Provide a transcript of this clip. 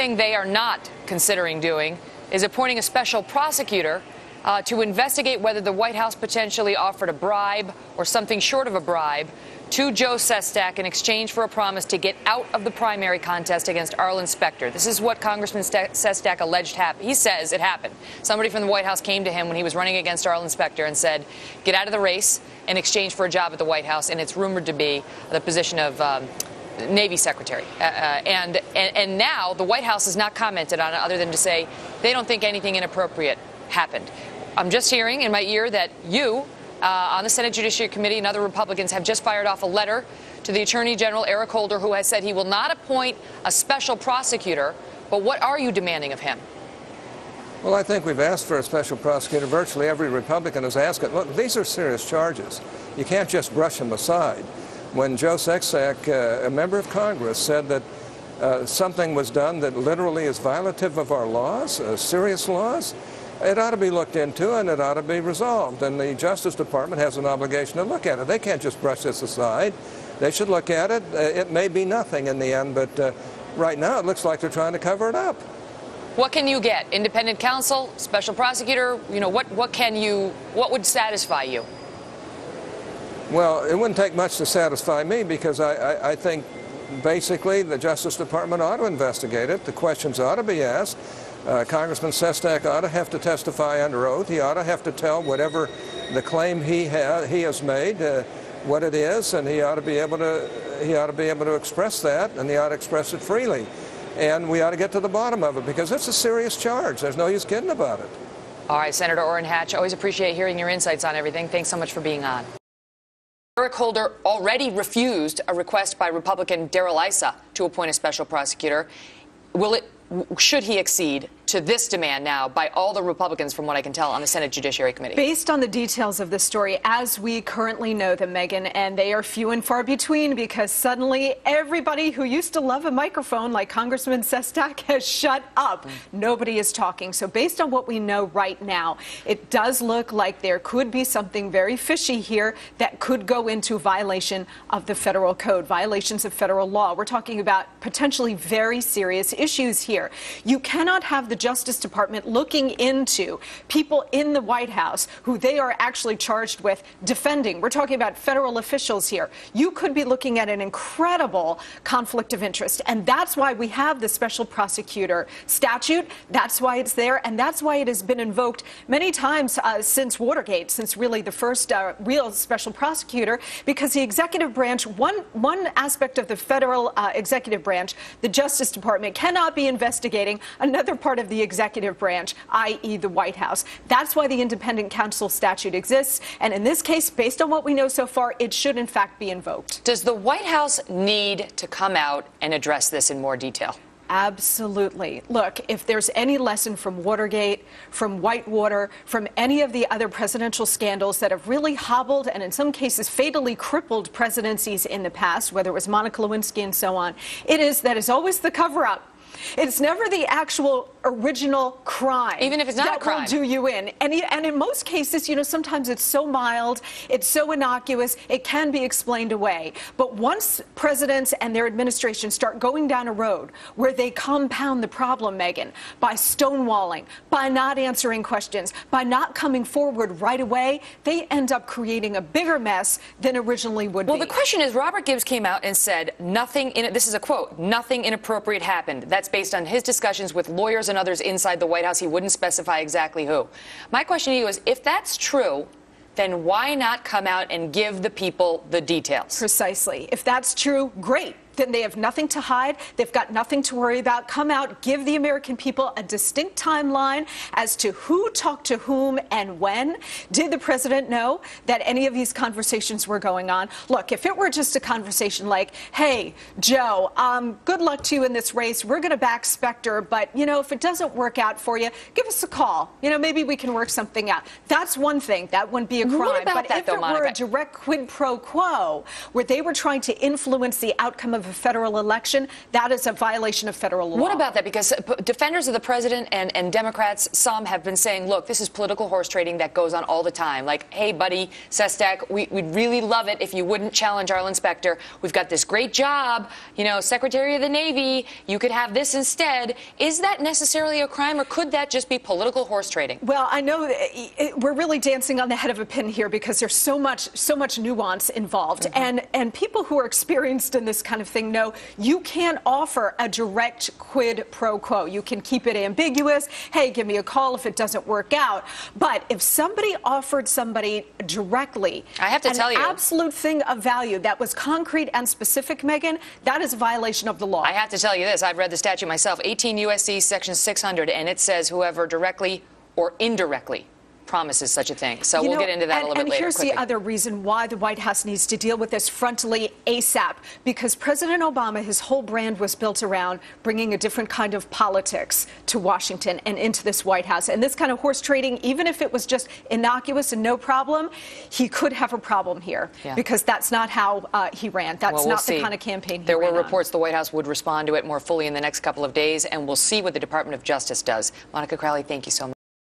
thing they are not considering doing is appointing a special prosecutor to investigate whether the White House potentially offered a bribe or something short of a bribe to Joe Sestak in exchange for a promise to get out of the primary contest against Arlen Specter. This is what Congressman Sestak alleged happened. He says it happened. Somebody from the White House came to him when he was running against Arlen Specter and said, get out of the race in exchange for a job at the White House, and it's rumored to be the position of Navy Secretary. And now the White House has not commented on it other than to say they don't think anything inappropriate happened. I'm just hearing in my ear that you, on the Senate Judiciary Committee, and other Republicans have just fired off a letter to the Attorney General, Eric Holder, who has said he will not appoint a special prosecutor. But what are you demanding of him? Well, I think we've asked for a special prosecutor. Virtually every Republican has asked it. Look, these are serious charges. You can't just brush them aside. When Joe Sestak, a member of Congress, said that something was done that literally is violative of our laws, serious laws, it ought to be looked into and it ought to be resolved. And the Justice Department has an obligation to look at it. They can't just brush this aside. They should look at it. It may be nothing in the end, but right now it looks like they're trying to cover it up. What can you get? Independent counsel, special prosecutor? You know, what would satisfy you? Well, it wouldn't take much to satisfy me because I think basically the Justice Department ought to investigate it. The questions ought to be asked. Congressman Sestak ought to have to testify under oath. He ought to have to tell whatever the claim he has made, what it is, and he ought to be able to express that, and he ought to express it freely. And we ought to get to the bottom of it because it's a serious charge. There's no use kidding about it. All right, Senator Orrin Hatch, always appreciate hearing your insights on everything. Thanks so much for being on. Eric Holder already refused a request by Republican Darrell Issa to appoint a special prosecutor. Should he accede to this demand now by all the Republicans, from what I can tell, on the Senate Judiciary Committee? Based on the details of the story, as we currently know them, Megyn, and they are few and far between because suddenly everybody who used to love a microphone, like Congressman Sestak, has shut up. Nobody is talking. So based on what we know right now, it does look like there could be something very fishy here that could go into violation of the federal code, violations of federal law. We're talking about potentially very serious issues here. You cannot have the Justice Department looking into people in the White House who they are actually charged with defending. We're talking about federal officials here. You could be looking at an incredible conflict of interest, and that's why we have the special prosecutor statute. That's why it's there, and that's why it has been invoked many times since Watergate, since really the first real special prosecutor, because the executive branch, one aspect of the federal executive branch, the Justice Department, cannot be investigating another part of the executive branch, i.e. the White House. That's why the independent counsel statute exists. And in this case, based on what we know so far, it should in fact be invoked. Does the White House need to come out and address this in more detail? Absolutely. Look, if there's any lesson from Watergate, from Whitewater, from any of the other presidential scandals that have really hobbled and in some cases fatally crippled presidencies in the past, whether it was Monica Lewinsky and so on, it is that is always the cover-up. It's never the actual original crime. Even if it's not a crime. That will do you in. And in most cases, you know, sometimes it's so mild, it's so innocuous, it can be explained away. But once presidents and their administration start going down a road where they compound the problem, Megyn, by stonewalling, by not answering questions, by not coming forward right away, they end up creating a bigger mess than originally would be. Well, the question is, Robert Gibbs came out and said, this is a quote, nothing inappropriate happened. That's based on his discussions with lawyers and others inside the White House. He wouldn't specify exactly who. My question to you is, if that's true, then why not come out and give the people the details? Precisely. If that's true, great. Then they have nothing to hide. They've got nothing to worry about. Come out, give the American people a distinct timeline as to who talked to whom and when. Did the president know that any of these conversations were going on? Look, if it were just a conversation like, hey, Joe, good luck to you in this race. We're going to back Specter, but, you know, if it doesn't work out for you, give us a call. You know, maybe we can work something out. That's one thing. That wouldn't be a crime. What about but that, if though, it Monica? were a direct quid pro quo where they were trying to influence the outcome of of a federal election, that is a violation of federal law. What about that? Because defenders of the president and Democrats, some have been saying, look, this is political horse trading that goes on all the time. Like, hey, buddy, Sestak, we'd really love it if you wouldn't challenge our inspector. We've got this great job, you know, Secretary of the Navy. You could have this instead. Is that necessarily a crime, or could that just be political horse trading? Well, I know we're really dancing on the head of a pin here because there's so much nuance involved. And people who are experienced in this kind of thing know you can't offer a direct quid pro quo. You can keep it ambiguous. Hey, give me a call if it doesn't work out. But if somebody offered somebody directly I have to tell you, an absolute thing of value that was concrete and specific, Megan, that is a violation of the law. I have to tell you this. I've read the statute myself, 18 U.S.C. section 600, and it says whoever directly or indirectly promises such a thing. So we'll get into that a little bit later. And here's quickly. the other reason why the White House needs to deal with this frontally ASAP, because President Obama, his whole brand was built around bringing a different kind of politics to Washington and into this White House. And this kind of horse trading, even if it was just innocuous and no problem, he could have a problem here because that's not how he ran. That's not the kind of campaign he ran. There were reports the White House would respond to it more fully in the next couple of days, and we'll see what the Department of Justice does. Monica Crowley, thank you so much.